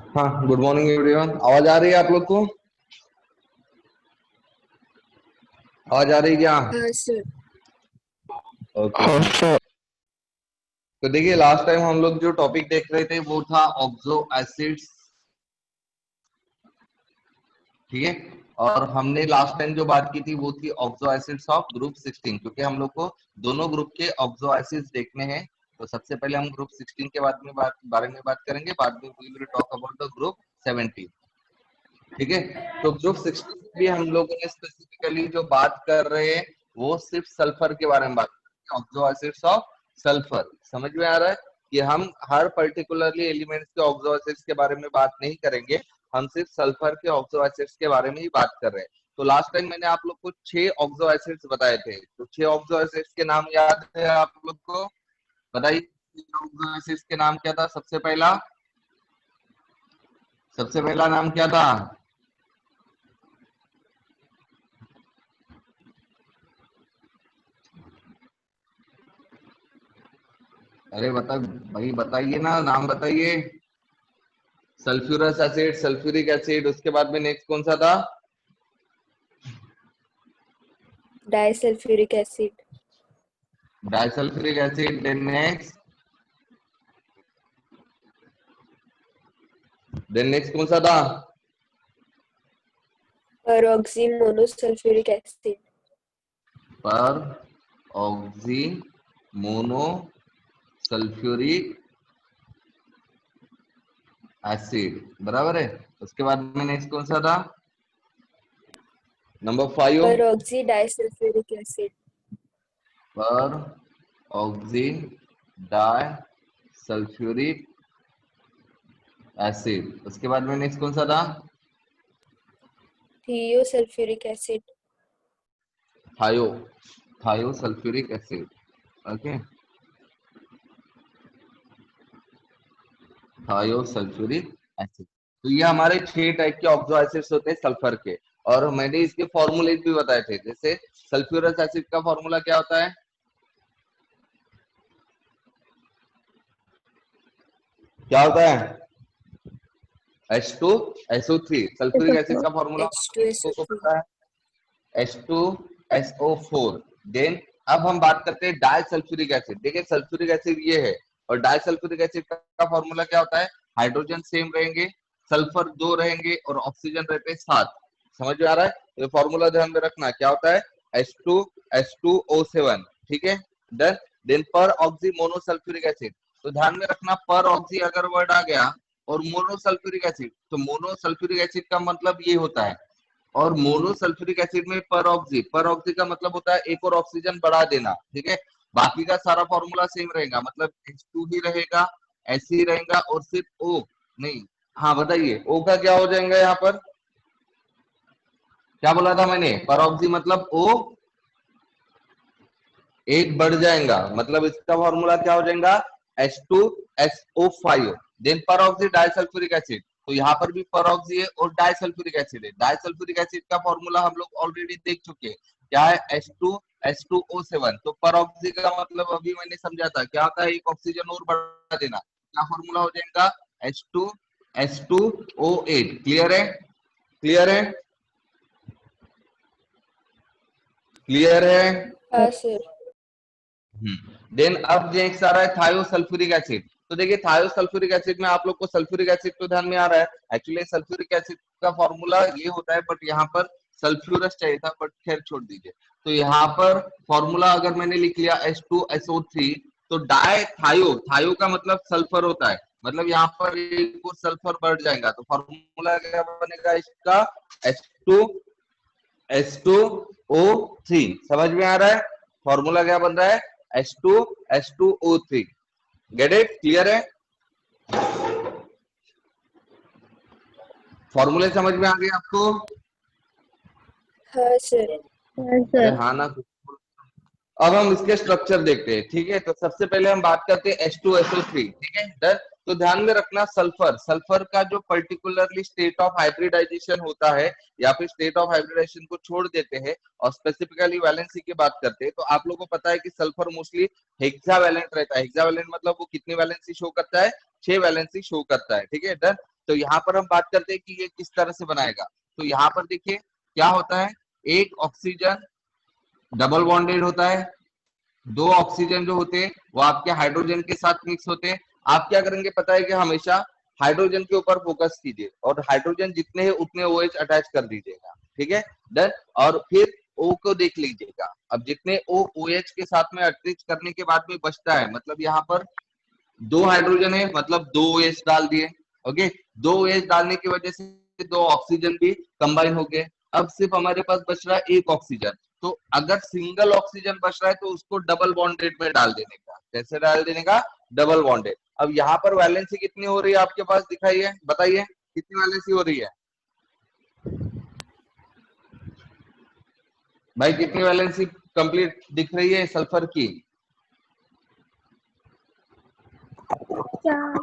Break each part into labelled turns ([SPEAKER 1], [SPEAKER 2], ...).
[SPEAKER 1] हाँ, good morning everyone. आवाज आ रही है आप लोग को? आवाज आ रही है क्या?
[SPEAKER 2] हाँ सर।
[SPEAKER 1] Okay sir. तो देखिए, लास्ट टाइम हम लोग जो टॉपिक देख रहे थे वो था ऑक्सो एसिड्स। ठीक है। और हमने लास्ट टाइम जो बात की थी वो थी ऑक्सो एसिड्स ऑफ ग्रुप 16, क्योंकि हम लोग को दोनों ग्रुप के ऑक्सो एसिड्स देखने हैं। तो सबसे पहले हम ग्रुप 16 के बारे में बात करेंगे, बाद में we will talk about the group 17। ठीक है। तो ग्रुप 16 में भी हम लोगों ने स्पेसिफिकली जो बात कर रहे हैं वो सिर्फ सल्फर के बारे में बात कर रहे हैं, ऑक्सो एसिड्स ऑफ सल्फर। समझ में आ रहा है कि हम हर पर्टिकुलरली एलिमेंट्स के ऑक्सो एसिड्स के बारे में बात नहीं करेंगे, हम सिर्फ सल्फर के ऑक्सो एसिड्स के बारे में ही बात कर रहे हैं। तो लास्ट टाइम मैंने आप लोग को 6 ऑक्सो एसिड्स बताए थे, तो 6 ऑक्सो एसिड्स के नाम याद है आप लोग को? बताइए, ऑक्सो एसिड्स के नाम क्या था? सबसे पहला नाम क्या था? अरे बता भाई, बताइए ना, नाम बताइए। सल्फ्यूरस एसिड, सल्फ्यूरिक एसिड, उसके बाद में नेक्स्ट कौन सा था?
[SPEAKER 2] Disulphuric acid.
[SPEAKER 1] Disulphuric acid. Then next कौन सा था?
[SPEAKER 2] Peroxy monosulphuric acid.
[SPEAKER 1] Peroxy monosulphuric acid, बराबर है। उसके बाद में नेक्स्ट कौन सा था? Number 5।
[SPEAKER 2] Peroxy disulphuric acid.
[SPEAKER 1] Peroxy disulphuric acid. उसके बाद में नेक्स्ट कौन सा था?
[SPEAKER 2] Thiosulphuric acid.
[SPEAKER 1] Thio thiosulphuric acid. Okay. Thiosulphuric acid. तो ये हमारे 6 टाइप के ऑक्सो एसिड्स होते हैं सल्फर के। और मैंने इसके फॉर्मूले भी बताए थे, जैसे सल्फ्यूरस एसिड का फॉर्मूला क्या होता है? क्या होता है? H2SO3। सल्फ्यूरिक एसिड का फॉर्मूला आप लोगों को
[SPEAKER 2] H2SO3।
[SPEAKER 1] पता है, H2SO4। देन अब हम बात करते हैं डाई सल्फ्यूरिक एसिड। देखिए, सल्फ्यूरिक एसिड ये है, और डाई सल्फ्यूरिक एसिड का फॉर्मूला क्या होता है? हाइड्रोजन सेम रहेंगे, सल्फर 2 रहेंगे और ऑक्सीजन रहते हैं 7। समझ में आ रहा है? ये फॉर्मूला ध्यान में रखना, क्या होता है? H2SO7। ठीक है। देन देन पर ऑक्सी मोनोसल्फ्यूरिक एसिड। तो ध्यान में रखना, पर ऑक्सी अगर वर्ड आ गया और मोनोसल्फ्यूरिक एसिड, तो मोनोसल्फ्यूरिक एसिड का मतलब ये होता है। और मोनोसल्फ्यूरिक एसिड में पर ऑक्सी का मतलब होता है एक और ऑक्सीजन बढ़ा देना। ठीक है। बाकी का सारा फॉर्मूला सेम रहेगा, मतलब H2 ही रहेगा, ऐसे ही रहेगा, और सिर्फ O नहीं। हाँ बताइए, O का क्या हो जाएगा यहाँ पर? क्या बोला था मैंने? पर ऑक्सी मतलब O एक बढ़ जाएगा, मतलब इसका फॉर्मूला क्या हो जाएगा? H2SO5। देन पर ऑक्सी डाइसल्फ्यूरिक एसिड। तो यहाँ पर भी पर ऑक्सी है और डाइसल्फ्यूरिक एसिड है। डाइसल्फ्यूरिक एसिड का फॉर्मूला हम लोग ऑलरेडी देख चुके हैं, क्या है? H2SO7। तो पर ऑक्सी का मतलब अभी मैंने समझा था, क्या होता है? एक ऑक्सीजन और बढ़ा देना। क्या फॉर्मूला हो जाएगा? H2SO8। क्लियर है? क्लियर है? क्लियर है?
[SPEAKER 2] हाँ सर।
[SPEAKER 1] देन अब नेक्स्ट आ रहा है थायोसल्फ्यूरिक एसिड। तो देखिए, थायोसल्फ्यूरिक एसिड में आप लोग को सल्फ्यूरिक एसिड तो ध्यान में आ रहा है। एक्चुअली सल्फ्यूरिक एसिड का फॉर्मूला ये होता है, बट यहाँ पर सल्फ्यूरस चाहिए था, बट खैर छोड़ दीजिए। तो यहाँ पर फॉर्मूला अगर मैंने लिख लिया H2SO3, तो डाई थायो, थायो का मतलब सल्फर होता है, मतलब यहाँ पर एक और सल्फर बढ़ जाएगा। तो फॉर्मूला क्या बनेगा इसका? H2SO3। समझ में आ रहा है? फॉर्मूला क्या बन रहा है? H2SO3। Get it? क्लियर है? फॉर्मूले समझ में आ गए आपको?
[SPEAKER 2] हाँ सर।
[SPEAKER 1] अरे हाँ ना। अब हम इसके स्ट्रक्चर देखते हैं। ठीक है। तो सबसे पहले हम बात करते हैं H2SO3। ठीक है। डन। तो ध्यान में रखना, सल्फर सल्फर का जो पर्टिकुलरली स्टेट ऑफ हाइब्रिडाइजेशन होता है, या फिर स्टेट ऑफ हाइब्रिडाइजेशन को छोड़ देते हैं और स्पेसिफिकली वैलेंसी की बात करते हैं, तो आप लोगों को पता है कि सल्फर मोस्टली हेक्सावैलेंट रहता है। हेक्सावैलेंट मतलब वो कितनी वैलेंसी शो करता है? 6 वैलेंसी शो करता है। ठीक है। डन। तो यहाँ पर हम बात करते हैं कि ये किस तरह से बनाएगा। तो यहाँ पर देखिए क्या होता है, एक ऑक्सीजन डबल बॉन्डेड होता है, दो ऑक्सीजन जो होते हैं वो आपके हाइड्रोजन के साथ मिक्स होते हैं। आप क्या करेंगे पता है कि हमेशा हाइड्रोजन के ऊपर फोकस कीजिए और हाइड्रोजन जितने हैं उतने OH अटैच कर दीजिएगा, ठीक है, डन। और फिर O को देख लीजिएगा, अब जितने O OH के साथ में अटैच करने के बाद में बचता है, मतलब यहाँ पर दो हाइड्रोजन है, मतलब दो OH डाल दिए, ओके, दो OH डालने की वजह से दो ऑक्सीजन भी कंबाइन हो गए। अब सिर्फ हमारे पास बच रहा है एक ऑक्सीजन, तो अगर सिंगल ऑक्सीजन बच रहा है तो उसको डबल बॉन्डेड में डाल देने का। कैसे डाल देने का? Double bonded. अब यहाँ पर वैलेंसी कितनी हो रही है आपके पास, दिखाइए, बताइए कितनी वैलेंसी हो रही है भाई, कितनी वैलेंसी कंप्लीट दिख रही है सल्फर की?
[SPEAKER 2] 4।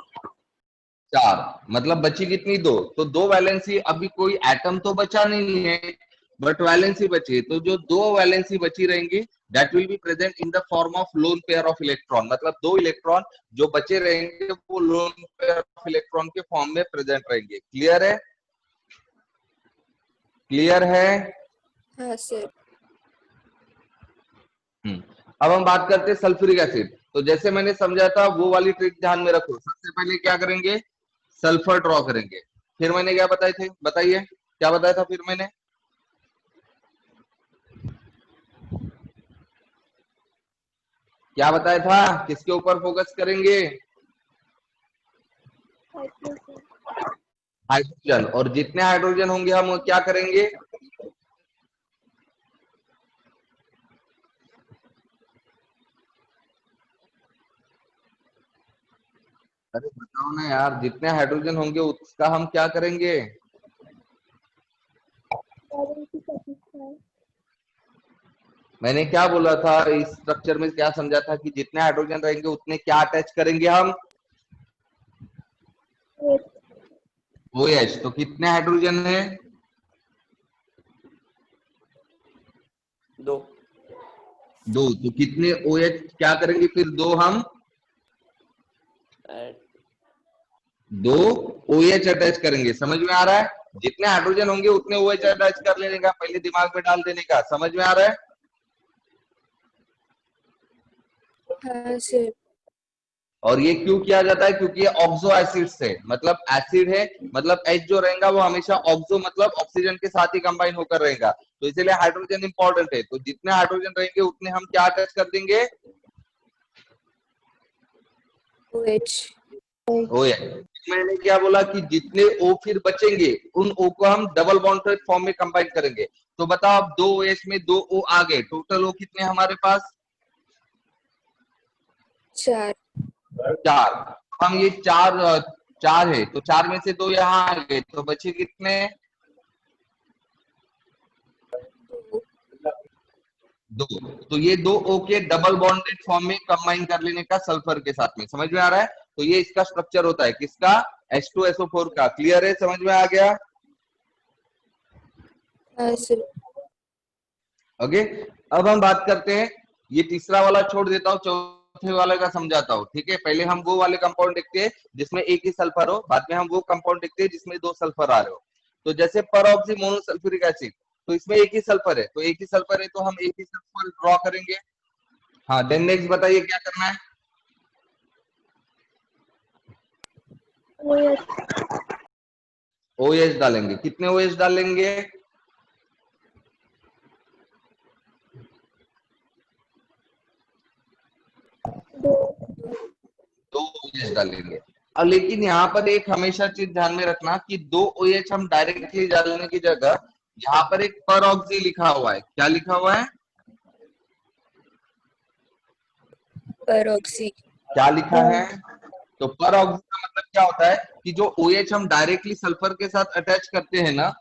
[SPEAKER 1] 4, मतलब बची कितनी? 2। तो 2 वैलेंसी, अभी कोई एटम तो बचा नहीं है बट वैलेंसी बची, तो जो 2 वैलेंसी बची रहेंगी that will be present in the form of lone pair of electron, मतलब 2 इलेक्ट्रॉन जो बचे रहेंगे वो लोन पेयर ऑफ इलेक्ट्रॉन के फॉर्म में प्रेजेंट रहेंगे। क्लियर है? क्लियर है?
[SPEAKER 2] हाँ सर।
[SPEAKER 1] अब हम बात करते हैं सल्फ्यूरिक एसिड। तो जैसे मैंने समझा था वो वाली ट्रिक ध्यान में रखो। सबसे पहले क्या करेंगे, सल्फर ड्रॉ करेंगे। फिर मैंने क्या बताए थे, बताइए क्या बताया था फिर मैंने? क्या बताया था, किसके ऊपर फोकस करेंगे? हाइड्रोजन। और जितने हाइड्रोजन होंगे हम क्या करेंगे? अरे बताओ ना यार, जितने हाइड्रोजन होंगे उसका हम क्या करेंगे? मैंने क्या बोला था इस स्ट्रक्चर में, क्या समझा था कि जितने हाइड्रोजन रहेंगे उतने क्या अटैच करेंगे हम? OH। तो कितने हाइड्रोजन है?
[SPEAKER 3] 2।
[SPEAKER 1] 2। तो कितने OH क्या करेंगे फिर? 2 हम
[SPEAKER 3] ऐड
[SPEAKER 1] 2 OH अटैच करेंगे। समझ में आ रहा है? जितने हाइड्रोजन होंगे उतने OH अटैच कर लेने का, पहले दिमाग में डाल देने का। समझ में आ रहा है?
[SPEAKER 2] हाँ सर।
[SPEAKER 1] और ये क्यों किया जाता है? क्योंकि ये ऑक्सो एसिड से, मतलब एसिड है, मतलब H जो रहेगा वो हमेशा ऑक्सो मतलब ऑक्सीजन के साथ ही कंबाइन होकर रहेगा, तो इसीलिए हाइड्रोजन इंपॉर्टेंट है। तो जितने हाइड्रोजन रहेंगे उतने हम क्या अटैच कर देंगे?
[SPEAKER 2] OH।
[SPEAKER 1] OH। मैंने क्या बोला कि जितने O फिर बचेंगे उन O को हम डबल बॉन्डेड फॉर्म में कंबाइन करेंगे। तो बताओ, अब 2 OH में 2 O आ गए, टोटल O कितने हमारे पास?
[SPEAKER 2] 4।
[SPEAKER 1] 4। हम ये चार चार है, तो 4 में से 2 यहाँ आ गए, तो बचे कितने? 2। तो ये 2 O के डबल बॉन्डेड फॉर्म में कंबाइन कर लेने का सल्फर के साथ में। समझ में आ रहा है? तो ये इसका स्ट्रक्चर होता है किसका? H2SO4 का। क्लियर है? समझ में आ गया?
[SPEAKER 2] हाँ सर।
[SPEAKER 1] ओके। अब हम बात करते हैं, ये तीसरा वाला छोड़ देता हूँ, चौथे वाले का समझाता हूँ, ठीक है। पहले हम वो वाले कंपाउंड देखते हैं जिसमें एक ही सल्फर हो, बाद में हम वो कंपाउंड देखते हैं जिसमें 2 सल्फर आ रहे हो। तो जैसे परऑक्सी मोनोसल्फ्यूरिक एसिड, तो इसमें एक ही सल्फर है, तो एक ही सल्फर है तो हम एक ही सल्फर ड्रॉ करेंगे। हाँ, देन नेक्स्ट बताइए क्या करना है? OH डालेंगे। कितने OH डालेंगे? 2 OH डालेंगे। अब लेकिन यहाँ पर एक हमेशा चीज ध्यान में रखना कि 2 OH हम डायरेक्टली डालने की जगह यहाँ पर एक परऑक्सी लिखा हुआ है। क्या लिखा हुआ है?
[SPEAKER 2] परऑक्सी।
[SPEAKER 1] क्या लिखा है? तो परऑक्सी का मतलब क्या होता है कि जो OH हम डायरेक्टली सल्फर के साथ अटैच करते हैं ना,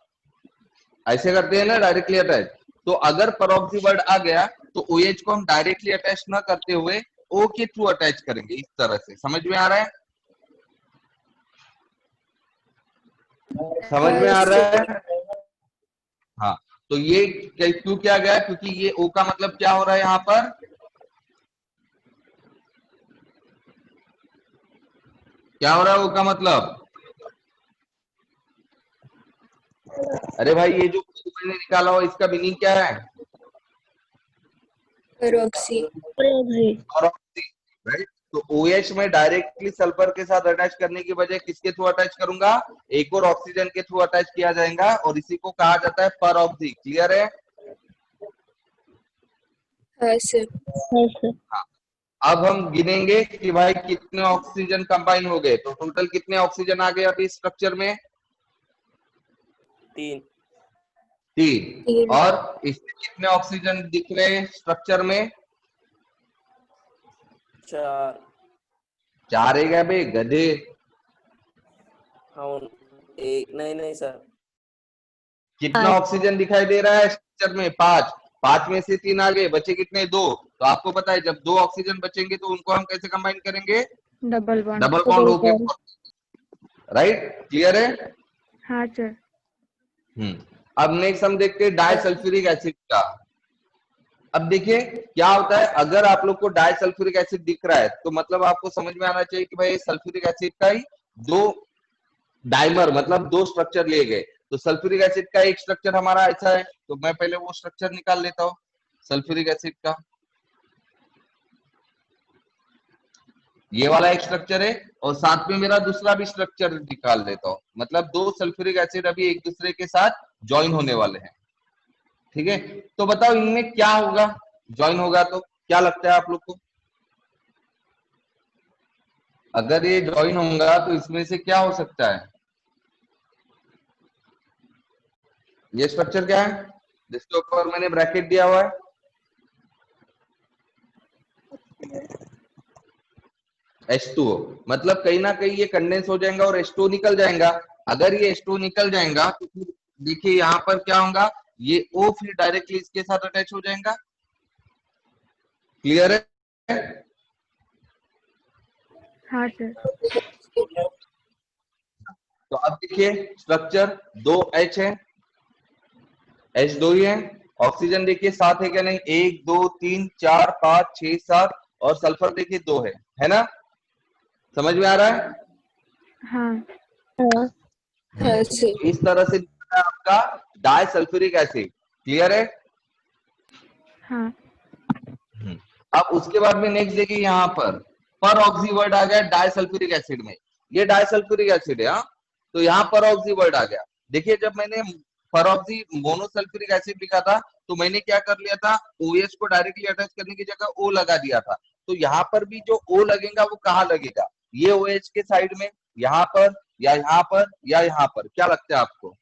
[SPEAKER 1] ऐसे करते हैं ना डायरेक्टली अटैच, तो अगर परऑक्सी वर्ड आ गया तो OH को हम डायरेक्टली अटैच ना करते हुए O के थ्रू अटैच करेंगे, इस तरह से। समझ में आ रहा है? समझ में
[SPEAKER 2] हाँ
[SPEAKER 1] आ रहा
[SPEAKER 2] सर।
[SPEAKER 1] है? हाँ। तो ये क्यों किया गया? क्योंकि ये O का मतलब क्या हो रहा है यहाँ पर? क्या हो रहा है O का मतलब? अरे भाई ये जो मैंने निकाला हो इसका मीनिंग क्या है?
[SPEAKER 2] परऑक्सी।
[SPEAKER 1] राइट। तो OH में डायरेक्टली सल्फर के साथ अटैच करने की बजाय किसके थ्रू अटैच करूंगा? एक और ऑक्सीजन के थ्रू अटैच किया जाएगा और इसी को कहा जाता है परऑक्सी। क्लियर है?
[SPEAKER 2] हाँ सर।
[SPEAKER 1] हाँ। अब हम गिनेंगे कि भाई कितने ऑक्सीजन कंबाइन हो गए। तो टोटल कितने ऑक्सीजन आ गए अभी स्ट्रक्चर में?
[SPEAKER 3] 3।
[SPEAKER 1] 3। और इसमें कितने ऑक्सीजन दिख रहे हैं स्ट्रक्चर में?
[SPEAKER 3] 4।
[SPEAKER 1] 4 है क्या बे गधे?
[SPEAKER 3] हाँ, एक नहीं सर।
[SPEAKER 1] कितना ऑक्सीजन दिखाई दे रहा है स्ट्रक्चर में? 5। 5 में से 3 आ गए, बचे कितने? 2। तो आपको पता है जब 2 ऑक्सीजन बचेंगे तो उनको हम कैसे कंबाइन करेंगे?
[SPEAKER 4] Double bond.
[SPEAKER 1] डबल बॉन्ड होके। राइट, क्लियर है?
[SPEAKER 4] हाँ सर।
[SPEAKER 1] अब नेक्स्ट हम देखते हैं डाइसल्फ्यूरिक एसिड का। अब देखिए क्या होता है, अगर आप लोग को डाइसल्फ्यूरिक एसिड दिख रहा है तो मतलब आपको समझ में आना चाहिए कि भाई सल्फ्यूरिक एसिड का ही दो डाइमर मतलब 2 स्ट्रक्चर लिए गए। तो सल्फ्यूरिक एसिड का एक स्ट्रक्चर हमारा ऐसा है, तो मैं पहले वो स्ट्रक्चर निकाल लेता हूं सल्फ्यूरिक एसिड का। ये वाला एक स्ट्रक्चर है और साथ में मेरा दूसरा भी स्ट्रक्चर निकाल देता हूं, मतलब 2 सल्फ्यूरिक एसिड अभी एक दूसरे के साथ ज्वाइन होने वाले हैं। ठीक है, तो बताओ इनमें क्या होगा ज्वाइन होगा तो? क्या लगता है आप लोग को? अगर ये ज्वाइन होगा तो इसमें से क्या हो सकता है? ये स्ट्रक्चर क्या है जिसके ऊपर मैंने ब्रैकेट दिया हुआ है? H2O। मतलब कहीं ना कहीं ये कंडेंस हो जाएगा और H2O निकल जाएगा। अगर ये H2O निकल जाएगा तो फिर देखिए यहाँ पर क्या होगा, ये O फिर डायरेक्टली इसके साथ अटैच हो जाएगा। क्लियर है?
[SPEAKER 4] हाँ सर।
[SPEAKER 1] तो अब देखिए स्ट्रक्चर 2H है, H2 ही है। ऑक्सीजन देखिए 7 है क्या? नहीं, 1 2 3 4 5 6 7 और सल्फर देखिए 2 है ना? समझ में आ रहा है?
[SPEAKER 4] हाँ।
[SPEAKER 2] हाँ सर।
[SPEAKER 1] इस तरह से आपका डाइसल्फ्यूरिक एसिड। क्लियर है?
[SPEAKER 4] हाँ।
[SPEAKER 1] अब उसके बाद में नेक्स्ट देखिए यहाँ पर ऑक्सी वर्ड आ गया डाइसल्फ्यूरिक एसिड में। ये डाइसल्फ्यूरिक एसिड है। तो यहाँ पर ऑक्सी वर्ड आ गया। देखिए जब मैंने परऑक्सी मोनोसल्फ्यूरिक एसिड लिखा था तो मैंने क्या कर लिया था, OH को डायरेक्टली अटैच करने की जगह O लगा दिया था। तो यहाँ पर भी जो O लगेगा वो कहाँ लगेगा? ये OH के साइड में, यहाँ पर या यहाँ पर या यहाँ पर? क्या लगता है आपको?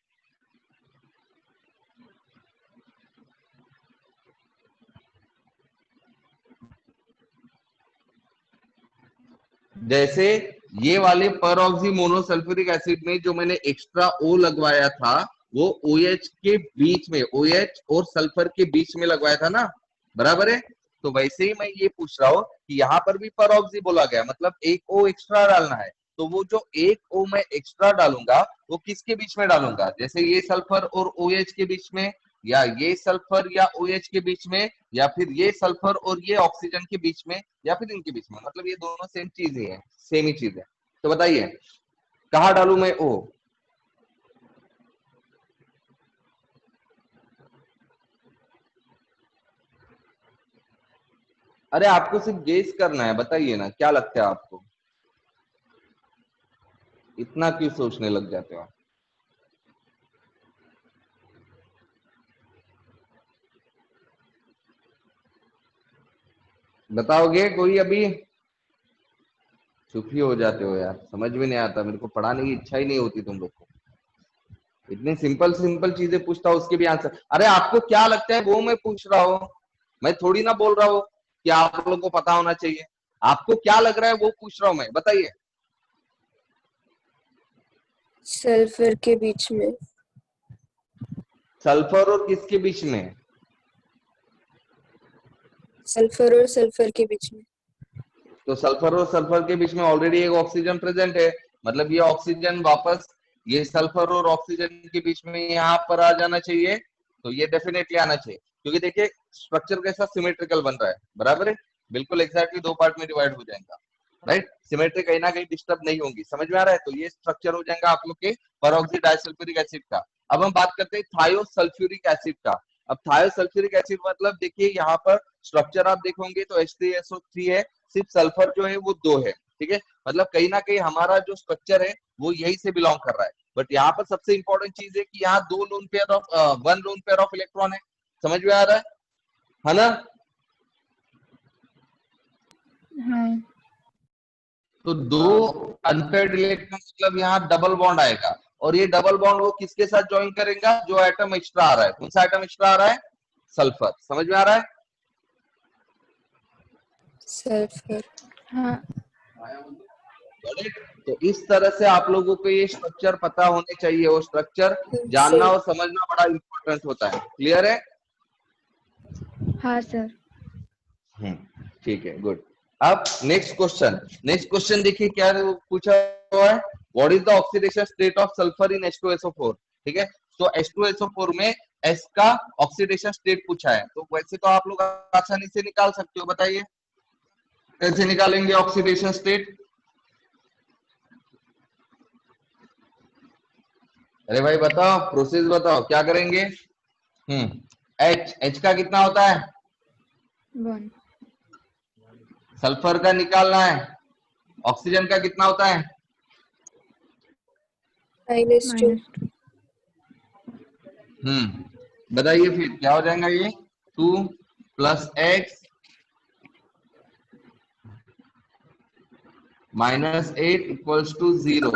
[SPEAKER 1] जैसे ये वाले परऑक्सी मोनोसल्फ्यूरिक एसिड में जो मैंने एक्स्ट्रा O लगवाया था वो OH के बीच में, OH और सल्फर के बीच में लगवाया था ना, बराबर है? तो वैसे ही मैं ये पूछ रहा हूं कि यहाँ पर भी परऑक्सी बोला गया, मतलब एक O एक्स्ट्रा डालना है। तो वो जो एक O मैं एक्स्ट्रा डालूंगा वो किसके बीच में डालूंगा? जैसे ये सल्फर और OH के बीच में, या ये सल्फर या OH के बीच में, या फिर ये सल्फर और ये ऑक्सीजन के बीच में, या फिर इनके बीच में। मतलब ये दोनों सेम चीज ही है, सेम ही चीज है। तो बताइए कहा डालू मैं O? अरे आपको सिर्फ गेस करना है, बताइए ना क्या लगता है आपको? इतना क्यों सोचने लग जाते हो? बताओगे कोई? अभी चुप ही हो जाते हो यार, समझ में नहीं आता। मेरे को पढ़ाने की इच्छा ही नहीं होती तुम लोग को। इतनी सिंपल सिंपल चीजें पूछता हूँ उसके भी आंसर। अरे आपको क्या लगता है वो मैं पूछ रहा हूँ, मैं थोड़ी ना बोल रहा हूँ कि आप लोगों को पता होना चाहिए। आपको क्या लग रहा है वो पूछ रहा हूँ मैं, बताइए।
[SPEAKER 2] सल्फर के बीच में।
[SPEAKER 1] सल्फर और किसके बीच में?
[SPEAKER 2] सल्फर और सल्फर के बीच में।
[SPEAKER 1] तो सल्फर और सल्फर के बीच में ऑलरेडी एक ऑक्सीजन प्रेजेंट है, मतलब ये ऑक्सीजन वापस ये सल्फर और ऑक्सीजन के बीच में यहाँ पर आ जाना चाहिए। तो ये डेफिनेटली आना चाहिए, क्योंकि देखिए स्ट्रक्चर कैसा सिमेट्रिकल बन रहा है, बराबर है? बिल्कुल एग्जैक्टली 2 पार्ट में डिवाइड हो जाएगा, राइट? सिमेट्री कहीं ना कहीं डिस्टर्ब नहीं होगी। समझ में आ रहा है? तो ये स्ट्रक्चर हो जाएगा आप लोग के परऑक्सी डाइसल्फ्यूरिक एसिड का। अब हम बात करते हैं थायोसल्फ्यूरिक एसिड का। अब थायोसल्फ्यूरिक एसिड मतलब देखिए यहाँ पर स्ट्रक्चर आप देखोगे तो H3SO3 है, सिर्फ सल्फर जो है वो 2 है, ठीक है। मतलब कहीं ना कहीं हमारा जो स्ट्रक्चर है वो यही से बिलोंग कर रहा है। बट यहाँ पर सबसे इंपॉर्टेंट चीज है कि यहाँ 2 lone pair of 1 lone pair of electron है। समझ में आ रहा है ना?
[SPEAKER 4] हाँ
[SPEAKER 1] तो 2 अनपेयर्ड इलेक्ट्रॉन मतलब यहाँ डबल बॉन्ड आएगा, और ये डबल बॉन्ड वो किसके साथ ज्वाइन करेगा? जो एटम एक्स्ट्रा आ रहा है। कौन सा एटम एक्स्ट्रा आ रहा है? सल्फर। समझ में आ रहा है?
[SPEAKER 2] सल्फर।
[SPEAKER 4] हाँ
[SPEAKER 1] तो इस तरह से आप लोगों को ये स्ट्रक्चर पता होने चाहिए, वो स्ट्रक्चर जानना और समझना बड़ा इंपॉर्टेंट होता है। क्लियर है?
[SPEAKER 4] हाँ सर।
[SPEAKER 1] ठीक है, गुड। अब नेक्स्ट क्वेश्चन देखिए क्या पूछा हुआ है। What is the oxidation state of sulphur in H2SO4? ठीक है, तो H2SO4 में S का ऑक्सीडेशन स्टेट पूछा है। तो वैसे तो आप लोग आसानी से निकाल सकते हो, बताइए कैसे निकालेंगे ऑक्सीडेशन स्टेट? अरे भाई बताओ, प्रोसेस बताओ, क्या करेंगे? H का कितना होता है?
[SPEAKER 4] 1।
[SPEAKER 1] सल्फर का निकालना है। ऑक्सीजन का कितना होता है?
[SPEAKER 2] -2।
[SPEAKER 1] बताइए फिर क्या हो जाएगा ये? 2 + x -8 = 0।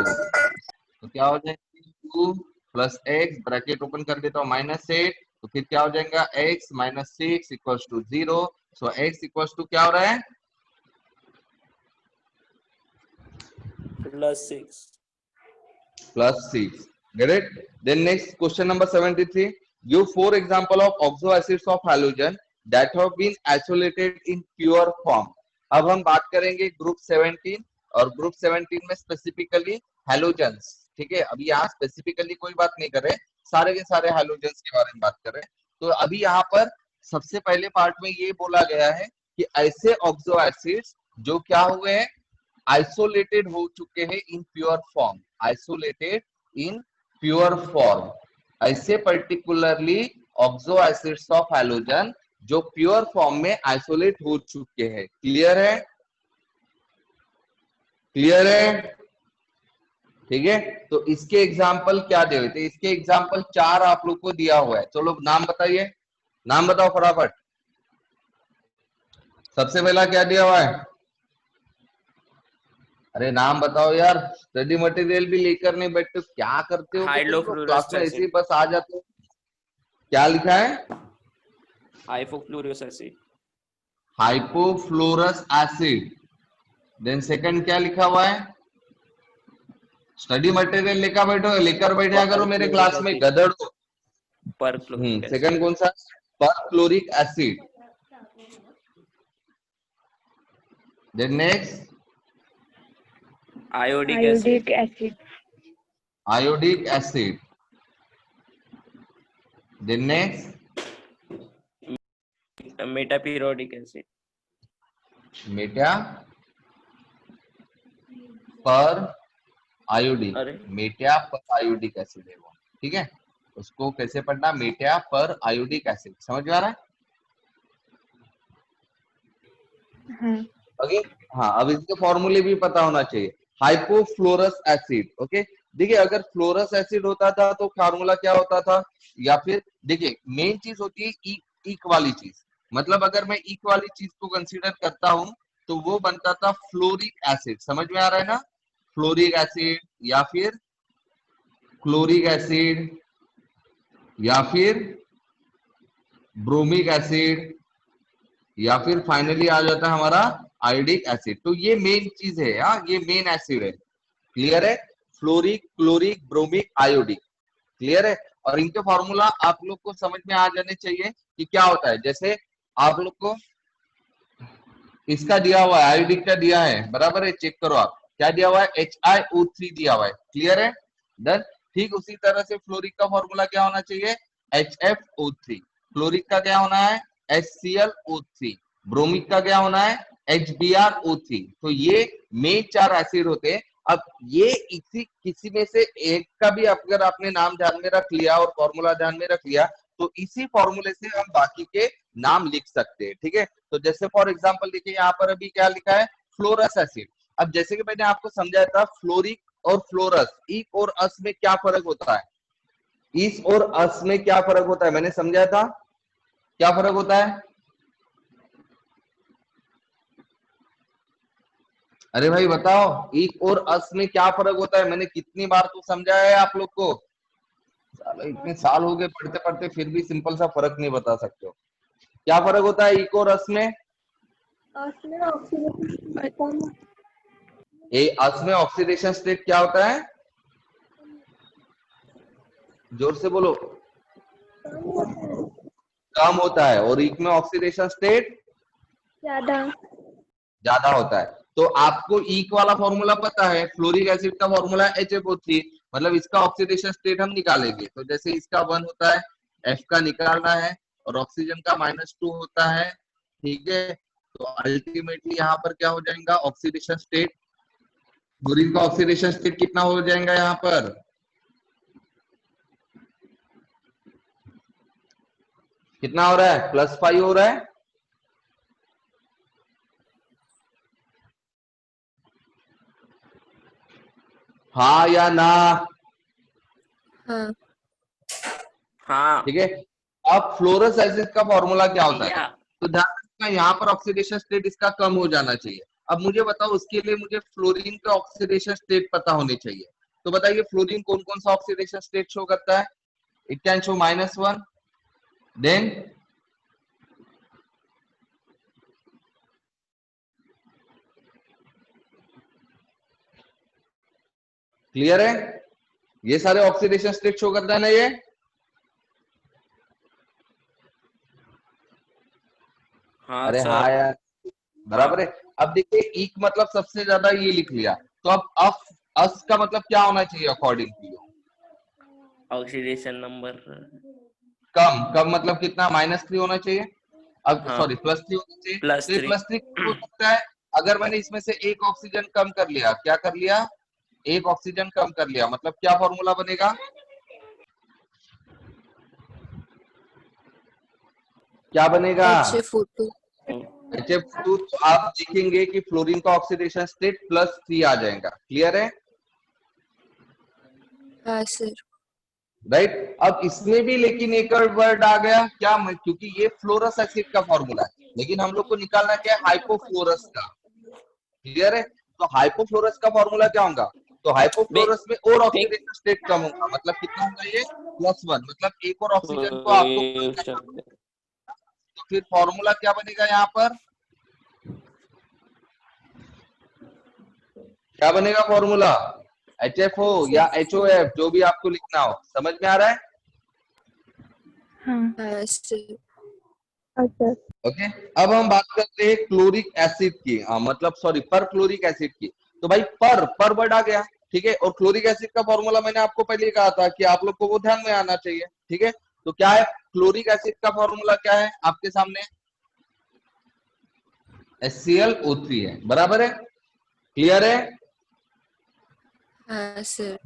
[SPEAKER 1] तो क्या हो जाएगा? 2 + x ब्रैकेट ओपन कर देता हूँ -8, तो फिर क्या हो जाएगा? x - 6 = 0। सो x = क्या हो रहा है?
[SPEAKER 3] +6.
[SPEAKER 1] +6. Get it? Then next question number 73. Give 4 example of oxo acids of halogen that have been isolated in pure form. अब हम बात करेंगे ग्रुप 17, और ग्रुप 17 में स्पेसिफिकली हैलोजेंस। ठीक है, अभी यहाँ स्पेसिफिकली कोई बात नहीं कर रहे, सारे के सारे हैलोजेंस के बारे में बात कर रहे हैं। तो अभी यहाँ पर सबसे पहले पार्ट में ये बोला गया है कि ऐसे ऑक्सो एसिड्स जो क्या हुए हैं? आइसोलेटेड हो चुके हैं in pure form. Isolated in pure form, ऐसे particularly oxo acids of halogen जो प्योर फॉर्म में आइसोलेट हो चुके हैं। क्लियर है? क्लियर है? ठीक है, तो इसके एग्जाम्पल क्या दे हुए थे? इसके एग्जाम्पल 4 आप लोग को दिया हुआ है। चलो नाम बताइए, नाम बताओ फटाफट। सबसे पहला क्या दिया हुआ है? अरे नाम बताओ यार, स्टडी मटेरियल भी लेकर नहीं बैठते, क्या करते हो? क्लास में ऐसे ही बस आ जाते हो। क्या लिखा है?
[SPEAKER 3] Hypofluorous acid.
[SPEAKER 1] Hypofluorous acid. Then second क्या लिखा हुआ है? स्टडी मटेरियल लेकर बैठा करो मेरे क्लास में, गदड़ को। सेकंड कौन सा? Perchloric acid. Then next
[SPEAKER 3] iodic acid.
[SPEAKER 1] Iodic acid. Then next
[SPEAKER 3] metaperiodic acid.
[SPEAKER 1] Meta periodic. Meta periodic acid है वो, ठीक है। उसको कैसे पढ़ना? Meta periodic acid. समझ में आ रहा है? ओके, हाँ, अब इसके फॉर्मूले भी पता होना चाहिए। Hypofluorous acid, okay. देखिए अगर फ्लोरस एसिड होता था तो फार्मूला क्या होता था? या फिर देखिए मेन चीज होती है इक वाली चीज। मतलब अगर मैं इक वाली चीज को कंसीडर करता हूं तो वो बनता था फ्लोरिक एसिड। समझ में आ रहा है ना? फ्लोरिक एसिड या फिर क्लोरिक एसिड या फिर ब्रोमिक एसिड या फिर फाइनली आ जाता है हमारा आयोडिक एसिड। तो ये मेन चीज है, ये मेन एसिड है। क्लियर है? Fluoric, chloric, bromic, iodic. Clear है? और इनके फॉर्मूला आप लोग को समझ में आ जाने चाहिए कि क्या होता है। जैसे आप लोग को इसका दिया हुआ है, आयोडिक का दिया है, बराबर है, चेक करो आप क्या दिया हुआ है? HiO3 दिया हुआ है। क्लियर है? डन। ठीक उसी तरह से फ्लोरिक का फॉर्मूला क्या होना चाहिए? HFO3। क्लोरिक का क्या होना है? HClO3। ब्रोमिक का क्या होना है? HBrO3। तो ये मेन 4 एसिड होते हैं। अब ये इसी किसी में से एक का भी अगर आपने नाम ध्यान में रख लिया और फॉर्मूला ध्यान में रख लिया तो इसी फॉर्मूले से हम बाकी के नाम लिख सकते हैं, ठीक है। तो जैसे फॉर एग्जांपल देखिए यहाँ पर अभी क्या लिखा है, फ्लोरस एसिड। अब जैसे कि मैंने आपको समझाया था फ्लोरिक और फ्लोरस, इक और अस में क्या फर्क होता है, इस और अस में क्या फर्क होता है, मैंने समझाया था क्या फर्क होता है। अरे भाई बताओ, इक और अस में क्या फर्क होता है, मैंने कितनी बार तो समझाया है आप लोग को। साला इतने साल हो गए पढ़ते पढ़ते फिर भी सिंपल सा फर्क नहीं बता सकते हो। क्या फर्क होता है इक और अस में? अस में ऑक्सीडेशन स्टेट क्या होता है, जोर से बोलो। कम होता है। और इक में ऑक्सीडेशन स्टेट ज्यादा होता है। तो आपको ईक वाला फॉर्मूला पता है, फ्लोरिक एसिड का फॉर्मूला HFO3, मतलब इसका ऑक्सीडेशन स्टेट हम निकालेंगे। तो जैसे इसका 1 होता है, F का निकालना है और ऑक्सीजन का -2 होता है, ठीक है। तो अल्टीमेटली यहाँ पर क्या हो जाएगा, ऑक्सीडेशन स्टेट, फ्लोरीन का ऑक्सीडेशन स्टेट कितना हो जाएगा यहाँ पर, कितना हो रहा है, +5 हो रहा है। हाँ या ना?
[SPEAKER 2] हाँ
[SPEAKER 3] हाँ
[SPEAKER 1] ठीक है। अब फ्लोरस एसिड का फॉर्मूला क्या होता है,
[SPEAKER 3] या
[SPEAKER 1] तो ध्यान रखना यहाँ पर ऑक्सीडेशन स्टेट इसका कम हो जाना चाहिए। अब मुझे बताओ उसके लिए मुझे फ्लोरीन का ऑक्सीडेशन स्टेट पता होने चाहिए। तो बताइए फ्लोरीन कौन कौन सा ऑक्सीडेशन स्टेट शो करता है, it can show -1, then clear है, ये सारे ऑक्सीडेशन स्टेट शो करता है ना ये।
[SPEAKER 3] हाँ
[SPEAKER 1] अरे
[SPEAKER 3] सर
[SPEAKER 1] हाँ यार, बराबर है। अब देखिए ईक मतलब सबसे ज्यादा ये लिख लिया, तो अब अस का मतलब क्या होना चाहिए according to you,
[SPEAKER 3] oxidation number
[SPEAKER 1] कम, कम मतलब कितना, -3 होना चाहिए, अब
[SPEAKER 3] हाँ
[SPEAKER 1] सॉरी +3 होना चाहिए। तो ये
[SPEAKER 3] +3
[SPEAKER 1] +3 हो सकता है अगर मैंने इसमें से एक ऑक्सीजन कम कर लिया, क्या कर लिया, एक ऑक्सीजन कम कर लिया, मतलब क्या फॉर्मूला बनेगा, क्या बनेगा,
[SPEAKER 2] HFO2
[SPEAKER 1] HF2। तो आप देखेंगे कि फ्लोरीन का ऑक्सीडेशन स्टेट +3 आ जाएगा, क्लियर है,
[SPEAKER 2] हाँ सर
[SPEAKER 1] राइट। अब इसमें भी लेकिन एक और वर्ड आ गया क्या, क्योंकि ये फ्लोरस एसिड का फॉर्मूला है, लेकिन हम लोग को निकालना क्या है, हाइपोफ्लोरस का, क्लियर है। तो हाइपोफ्लोरस का फॉर्मूला क्या होगा, तो हाइपोफ्लोरस में और ऑक्सीडेशन स्टेट कम होगा, मतलब कितना होगा ये, +1, मतलब एक और ऑक्सीजन को आपको कम करना होगा। तो फिर फॉर्मूला क्या बनेगा यहाँ पर, क्या बनेगा फॉर्मूला, HFO या HOF, जो भी आपको लिखना हो, समझ में आ रहा है।
[SPEAKER 4] हाँ
[SPEAKER 2] हाँ सर
[SPEAKER 1] ओके। अब हम बात करते हैं क्लोरिक एसिड की, मतलब सॉरी पर क्लोरिक एसिड की। तो भाई पर वर्ड आ गया, ठीक है। और क्लोरिक एसिड का फॉर्मूला मैंने आपको पहले ही कहा था कि आप लोग को वो ध्यान में आना चाहिए, ठीक है। तो क्या है क्लोरिक एसिड का फॉर्मूला, क्या है आपके सामने, HClO3 है, बराबर है, क्लियर है।
[SPEAKER 2] हाँ सर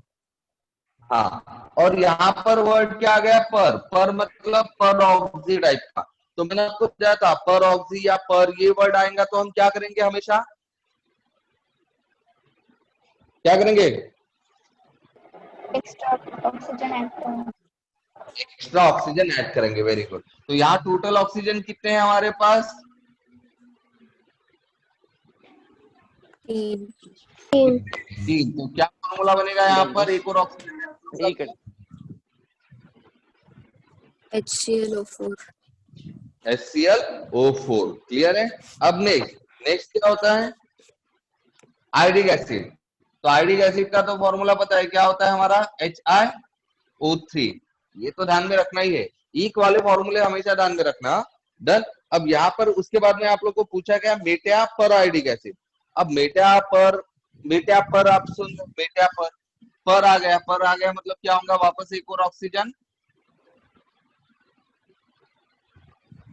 [SPEAKER 1] हाँ, और यहाँ पर वर्ड क्या आ गया, पर मतलब पर ऑक्सी टाइप का। तो मैंने आपको बताया था पर ऑक्सी या पर, ये वर्ड आएगा तो हम क्या करेंगे, हमेशा क्या करेंगे,
[SPEAKER 4] एक्स्ट्रा ऑक्सीजन ऐड करना।
[SPEAKER 1] एक्स्ट्रा ऑक्सीजन ऐड करेंगे, वेरी गुड। तो यहाँ टोटल ऑक्सीजन कितने हैं हमारे पास,
[SPEAKER 2] 3
[SPEAKER 1] 3। तो क्या फॉर्मूला बनेगा यहाँ पर, एक और ऑक्सीजन,
[SPEAKER 3] एक
[SPEAKER 2] HClO4
[SPEAKER 1] HClO4, क्लियर है। अब नेक्स्ट क्या होता है, आयोडिक एसिड। तो आयोडिक एसिड का तो फॉर्मूला पता है क्या होता है हमारा, HiO3, ये तो ध्यान में रखना ही है, ईक वाले फॉर्मूले हमेशा ध्यान में रखना, डन। अब यहाँ पर उसके बाद में आप लोग को पूछा गया मेटा पर आयोडिक एसिड। अब मेटा पर आप सुन लो, मेटा पर आ गया, मतलब क्या होगा, वापस एक और ऑक्सीजन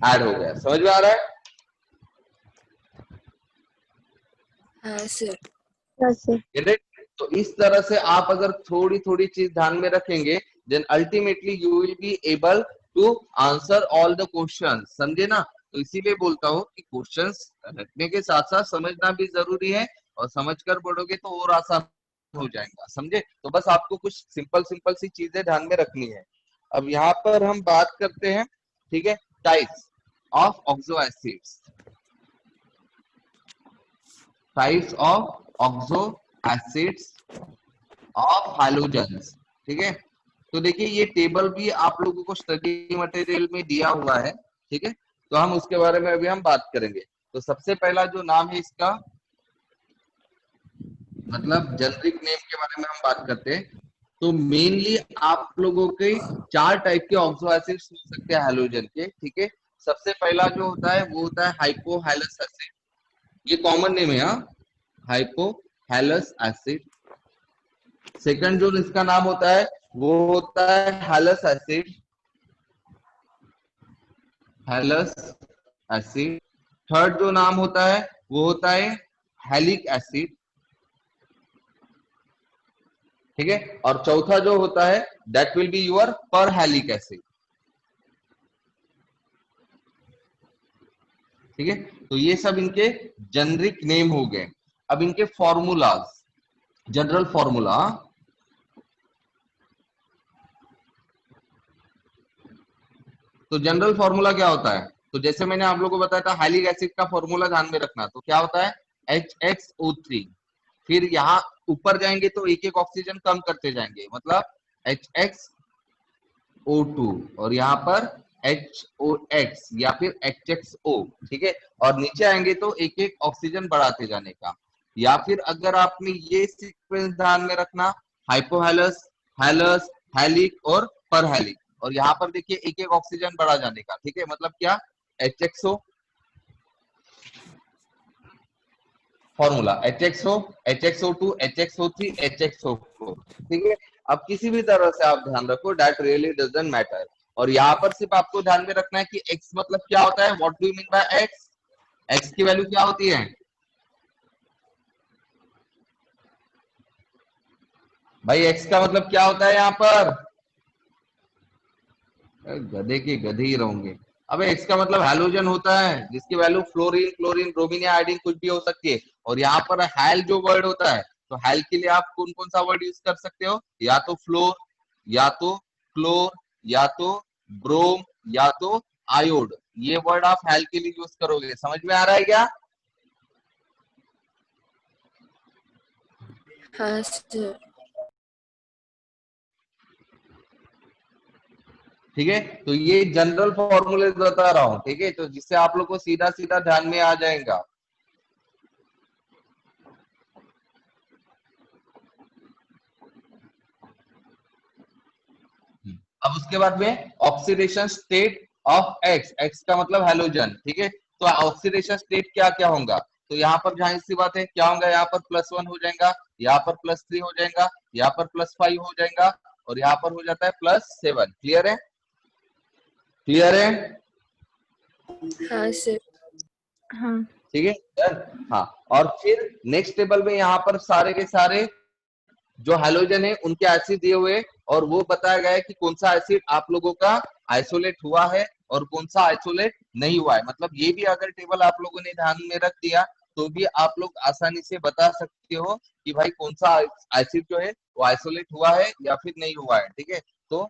[SPEAKER 1] ऐड हो गया, समझ में आ रहा है।
[SPEAKER 2] हाँ सर
[SPEAKER 1] Get it? तो इस तरह से आप अगर थोड़ी थोड़ी चीज ध्यान में रखेंगे, then ultimately you will be able to answer all the questions. समझे ना? तो इसीलिए बोलता हूँ कि क्वेश्चंस रखने के साथ साथ समझना भी जरूरी है, और समझकर पढ़ोगे तो और आसान हो जाएगा। समझे? तो बस आपको कुछ सिंपल सिंपल सी चीजें ध्यान में रखनी है। अब यहाँ पर हम बात करते हैं, ठीक है, types of oxo acids. Types of oxo acids of halogens. ठीक है, तो देखिए ये टेबल भी आप लोगों को स्टडी मटेरियल में दिया हुआ है। ठीक है, तो हम उसके बारे में अभी हम बात करेंगे। तो सबसे पहला जो नाम है इसका, मतलब जेनरिक नेम के बारे में हम बात करते हैं, तो मेनली आप लोगों के 4 टाइप के ऑक्सो एसिड्स हो सकते हैं हैलोजन के। ठीक है, सबसे पहला जो होता है वो होता है हाइपोहैलस एसिड, ये कॉमन नेम है, हाइपोहैलस एसिड। सेकंड जो इसका नाम होता है वो होता है halous acid, halous acid. Third जो नाम होता है वो होता है हैलिक एसिड। ठीक है, और चौथा जो होता है that will be your perhalic acid. ठीक है, तो ये सब इनके जेनरिक नेम हो गए। अब इनके फॉर्मूलाज, जनरल फॉर्मूला। तो जनरल फॉर्मूला क्या होता है? तो जैसे मैंने आप लोगों को बताया था, हाइलिक एसिड का फॉर्मूला ध्यान में रखना। तो क्या होता है? HXO3। फिर यहाँ ऊपर जाएंगे तो एक एक ऑक्सीजन कम करते जाएंगे, मतलब HXO2, और यहाँ पर HOX या फिर HXO। ठीक है, और नीचे आएंगे तो एक एक ऑक्सीजन बढ़ाते जाने का। या फिर अगर आपने ये सीक्वेंस ध्यान में रखना, हाइपोहैलस, हैलस, हैलिक और परहैलिक, और यहाँ पर देखिए एक एक ऑक्सीजन बढ़ा जाने का। ठीक है, मतलब क्या? HXO formula, HXO, HXO2, HXO3, HXO4। ठीक है, अब किसी भी तरह से आप ध्यान रखो, दैट रियली डजंट मैटर। और यहाँ पर सिर्फ आपको ध्यान में रखना है कि X मतलब क्या होता है। What do you mean by X? X की वैल्यू क्या होती है भाई? X का मतलब क्या होता है यहाँ पर? गधे के गधे ही रहोगे। अबे X का मतलब हैलोजन होता है, जिसकी वैल्यू फ्लोरीन, क्लोरीन, ब्रोमीन या आयोडीन कुछ भी हो सकती है। और यहाँ पर हैल जो वर्ड होता है, तो हैल के लिए आप कौन कौन सा वर्ड यूज कर सकते हो? या तो फ्लोर, या तो क्लोर, या तो ब्रोम, या तो आयोड। ये वर्ड आप हैल के लिए यूज करोगे। समझ में आ रहा है क्या?
[SPEAKER 2] हाँ सर।
[SPEAKER 1] ठीक है, तो ये जनरल फॉर्मूले बता रहा हूं। ठीक है, तो जिससे आप लोग को सीधा सीधा ध्यान में आ जाएगा। अब उसके बाद में oxidation state of x, x का मतलब हैलोजन। ठीक है, तो ऑक्सीडेशन स्टेट क्या क्या होगा? तो यहाँ पर जाहिर सी बात है क्या होगा, यहाँ पर +1 हो जाएगा, यहाँ पर +3 हो जाएगा, यहाँ पर +5 हो जाएगा, और यहाँ पर हो जाता है +7। क्लियर है? क्लियर है?
[SPEAKER 2] हाँ सर। हाँ।
[SPEAKER 1] ठीक है, हाँ। और फिर नेक्स्ट टेबल में यहाँ पर सारे के सारे जो हैलोजन है उनके एसिड दिए हुए, और वो बताया गया है कि कौन सा एसिड आप लोगों का आइसोलेट हुआ है और कौन सा आइसोलेट नहीं हुआ है। मतलब ये भी अगर टेबल आप लोगों ने ध्यान में रख दिया तो भी आप लोग आसानी से बता सकते हो कि भाई कौन सा एसिड जो है वो आइसोलेट हुआ है या फिर नहीं हुआ है। ठीक है, तो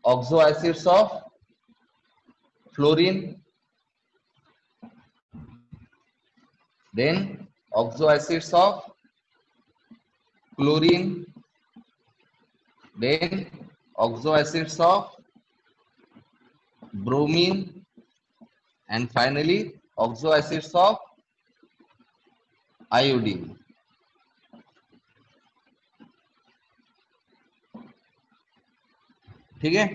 [SPEAKER 1] oxo acids of fluorine, then oxo acids of chlorine, then oxo acids of bromine, and finally oxo acids of iodine. ठीक है,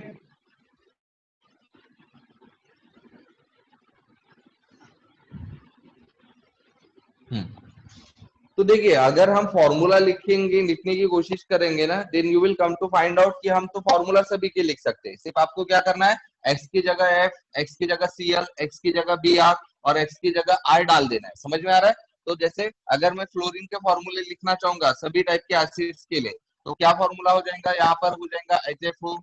[SPEAKER 1] तो देखिए अगर हम फॉर्मूला लिखेंगे, लिखने की कोशिश करेंगे ना, then you will come to find out कि हम तो फॉर्मूला सभी के लिख सकते हैं। सिर्फ आपको क्या करना है, x की जगह f, x की जगह Cl, x की जगह Br और x की जगह R डाल देना है। समझ में आ रहा है? तो जैसे अगर मैं फ्लोरीन के फॉर्मूले लिखना चाहूंगा सभी टाइप के एसिड्स के लिए, तो क्या फॉर्मूला हो जाएगा, यहाँ पर हो जाएगा HFO,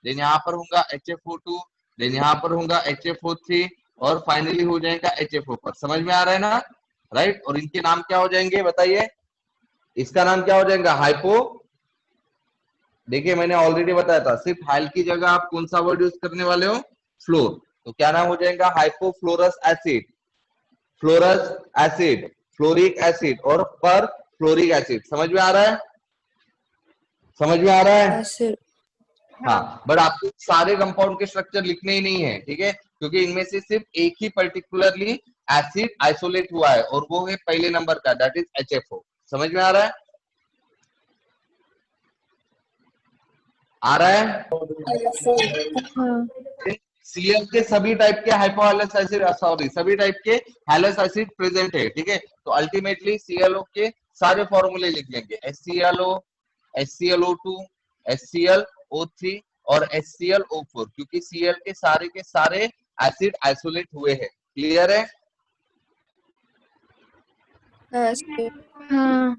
[SPEAKER 1] देन यहाँ पर होगा HFO2, देन यहाँ पर होगा HFO3 और फाइनली हो जाएगा HFO पर। समझ में आ रहा है ना, राइट। और इनके नाम क्या हो जाएंगे बताइए, इसका नाम क्या हो जाएगा, हाइपो। देखिए मैंने ऑलरेडी बताया था, सिर्फ हाइल की जगह आप कौन सा वर्ड यूज करने वाले हो, फ्लोर, तो क्या नाम हो जाएगा, hypofluorous acid, fluorous acid, fluoric acid और पर फ्लोरिक एसिड। समझ में आ रहा है, समझ में आ रहा है।
[SPEAKER 2] हाँ सर।
[SPEAKER 1] हाँ, बट आपको सारे कंपाउंड के स्ट्रक्चर लिखने ही नहीं है, ठीक है, क्योंकि इनमें से सिर्फ एक ही पर्टिकुलरली एसिड आइसोलेट हुआ है और वो है पहले नंबर का, दैट इज HFO। समझ में आ रहा है, आ रहा है।
[SPEAKER 2] हाँ
[SPEAKER 1] Cl के सभी टाइप के हाइपोहाइलस एसिड, सॉरी सभी टाइप के हाइलस एसिड प्रेजेंट है, ठीक है। तो अल्टीमेटली ClO के सारे फॉर्मूले लिख लेंगे, HClO, HClO2, HClO3 और HClO4, क्योंकि Cl के सारे एसिड आइसोलेट हुए हैं। क्लियर है।
[SPEAKER 2] हाँ सर। हाँ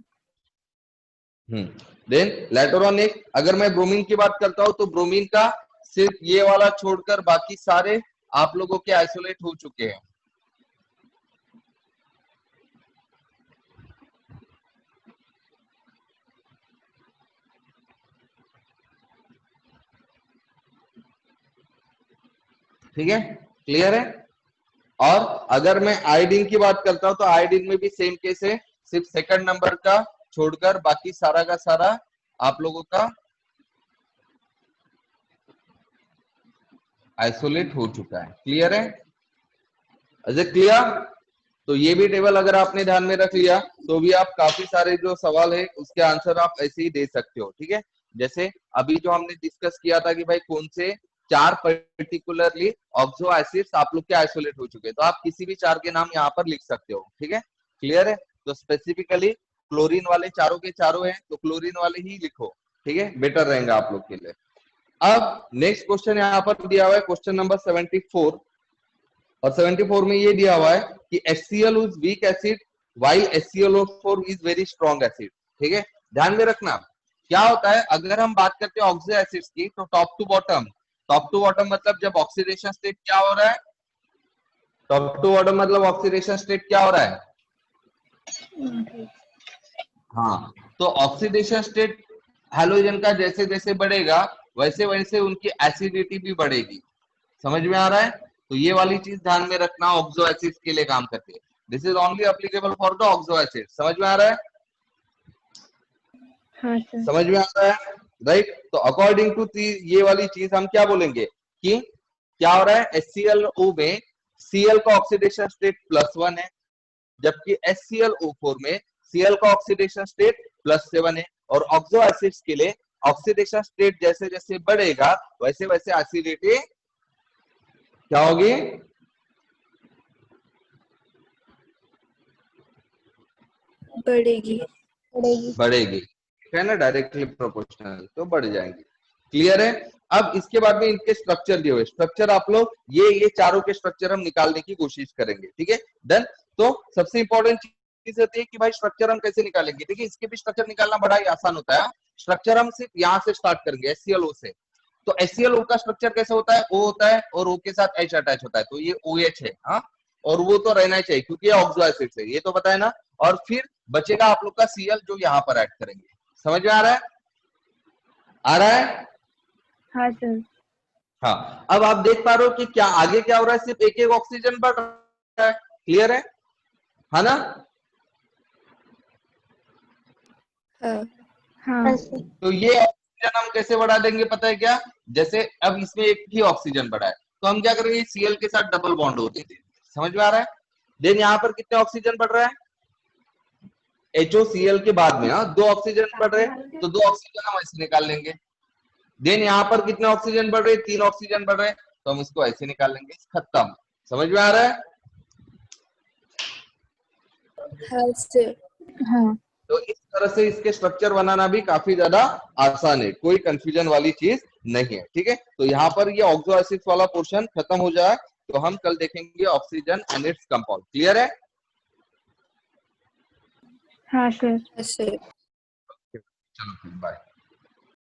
[SPEAKER 1] देन लेटर ऑन एक, अगर मैं ब्रोमीन की बात करता हूं तो ब्रोमीन का सिर्फ ये वाला छोड़कर बाकी सारे आप लोगों के आइसोलेट हो चुके हैं। ठीक है, क्लियर है। और अगर मैं आयोडीन की बात करता हूं तो आयोडीन में भी सेम केस है, सिर्फ सेकंड नंबर का छोड़कर बाकी सारा का सारा आप लोगों का आइसोलेट हो चुका है। क्लियर है, अजय क्लियर। तो ये भी टेबल अगर आपने ध्यान में रख लिया तो भी आप काफी सारे जो सवाल है उसके आंसर आप ऐसे ही दे सकते हो, ठीक है। जैसे अभी जो हमने डिस्कस किया था कि भाई कौन से चार पर्टिकुलरली ऑक्सो एसिड्स आप लोग के आइसोलेट हो चुके हैं, तो आप किसी भी चार के नाम यहाँ पर लिख सकते हो, ठीक है। क्लियर है, तो स्पेसिफिकली क्लोरीन वाले चारों के चारों हैं तो क्लोरीन वाले ही लिखो, ठीक है, बेटर रहेगा आप लोग के लिए। अब नेक्स्ट क्वेश्चन यहाँ पर दिया हुआ है, क्वेश्चन नंबर 74, और 74 में ये दिया हुआ है कि HCl is weak acid while HClO4 is very strong acid. ठीक है, ध्यान में रखना क्या होता है, अगर हम बात करते हैं ऑक्सो एसिड्स की तो टॉप टू बॉटम मतलब जब ऑक्सीडेशन स्टेट क्या हो रहा है, टॉप टू बॉटम मतलब ऑक्सीडेशन स्टेट क्या हो रहा है, हाँ, तो ऑक्सीडेशन स्टेट हैलोजन का जैसे जैसे बढ़ेगा वैसे वैसे उनकी एसिडिटी भी बढ़ेगी। समझ में आ रहा है, तो ये वाली चीज ध्यान में रखना, ऑक्सो एसिड्स के लिए काम करती है। This is only applicable for the oxo acid. समझ में आ रहा है,
[SPEAKER 2] हाँ सर।
[SPEAKER 1] समझ में आ रहा है, राइट। तो अकॉर्डिंग टू ये वाली चीज हम क्या बोलेंगे कि क्या हो रहा है, HClO में Cl का ऑक्सीडेशन स्टेट +1 है, जबकि HClO4 में Cl का ऑक्सीडेशन स्टेट +7 है। और ऑक्सो एसिड्स के लिए ऑक्सीडेशन स्टेट जैसे जैसे बढ़ेगा वैसे वैसे एसिडिटी क्या होगी,
[SPEAKER 2] बढ़ेगी।
[SPEAKER 1] बढ़ेगी, है ना, डायरेक्टली प्रोपोर्शनल, तो बढ़ जाएंगे। क्लियर है। अब इसके बाद में इनके स्ट्रक्चर दिए हुए, स्ट्रक्चर आप लोग ये चारों के स्ट्रक्चर हम निकालने की कोशिश करेंगे, ठीक है। डन। तो सबसे इंपॉर्टेंट चीज होती है कि भाई स्ट्रक्चर हम कैसे निकालेंगे। देखिए इसके भी स्ट्रक्चर निकालना बड़ा ही आसान होता है। स्ट्रक्चर हम सिर्फ यहाँ से स्टार्ट करेंगे, HClO से। तो HClO का स्ट्रक्चर कैसे होता है, O होता है और O के साथ H अटैच होता है, तो ये OH है, हाँ, और वो तो रहना ही चाहिए क्योंकि ये ऑक्सो एसिड है, ये तो पता है ना। और फिर बचेगा आप लोग का Cl जो यहाँ पर ऐड करेंगे। समझ में आ रहा है, आ रहा है,
[SPEAKER 2] हाँ सर।
[SPEAKER 1] हाँ। अब आप देख पा रहे हो कि क्या आगे क्या हो रहा है, सिर्फ एक एक ऑक्सीजन बढ़ रहा है। क्लियर है ना।
[SPEAKER 2] हाँ।
[SPEAKER 1] तो ये ऑक्सीजन हम कैसे बढ़ा देंगे पता है क्या, जैसे अब इसमें एक ही ऑक्सीजन बढ़ा है तो हम क्या करेंगे, Cl के साथ डबल बॉन्ड होते थे। समझ में आ रहा है। देन यहाँ पर कितने ऑक्सीजन बढ़ रहा है, HOCl के बाद में, हाँ, 2 ऑक्सीजन बढ़ रहे हैं तो 2 ऑक्सीजन हम ऐसे निकाल लेंगे। देन यहाँ पर कितने ऑक्सीजन बढ़ रहे हैं, 3 ऑक्सीजन बढ़ रहे हैं तो हम इसको ऐसे निकाल लेंगे, खत्म। समझ में आ रहा है,
[SPEAKER 2] हाँ सर। हाँ।
[SPEAKER 1] तो इस तरह से इसके स्ट्रक्चर बनाना भी काफी ज्यादा आसान है, कोई कंफ्यूजन वाली चीज नहीं है, ठीक है। तो यहाँ पर ये ऑक्सो एसिड्स वाला पोर्शन खत्म हो जाए तो हम कल देखेंगे oxygen and its compound. Clear है,
[SPEAKER 2] हाँ सर।
[SPEAKER 1] चलो फिर बाय।